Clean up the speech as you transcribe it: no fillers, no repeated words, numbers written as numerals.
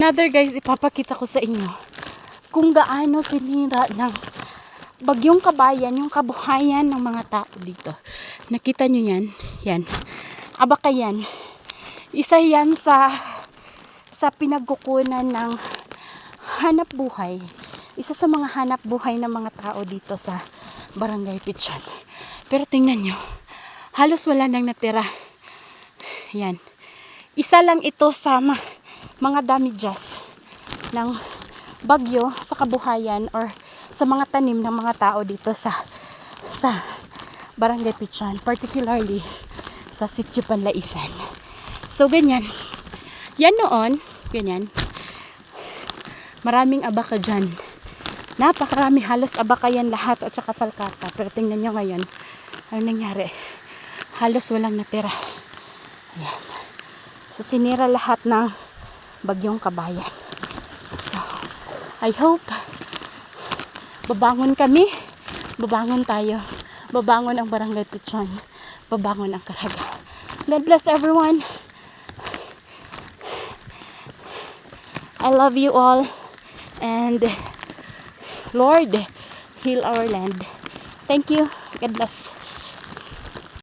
another guys, ipapakita ko sa inyo kung gaano sinira ng bagyong Kabayan yung kabuhayan ng mga tao dito. Nakita nyo yan? Yan. Abaka yan. Isa yan sa pinagkukunan ng hanap buhay. Isa sa mga hanap buhay ng mga tao dito sa Barangay Pichon. Pero tingnan nyo, halos wala nang natira. Yan. Isa lang ito sa mga damages ng bagyo sa kabuhayan or sa mga tanim ng mga tao dito sa Barangay Pichon, particularly sa Sitio Panlaisan. So ganyan. Yan noon, ganyan. Maraming abaka dyan. Napakarami, halos abaka yan lahat at saka palkata. Pero tingnan nyo ngayon, ano nangyari? Halos walang natira. Ayan. So sinira lahat ng bagyong Kabayan. So, I hope babangon kami, babangon tayo, babangon ang Barangay Pichon, babangon ang Caraga. God bless everyone. I love you all, and Lord, heal our land. Thank you. God bless.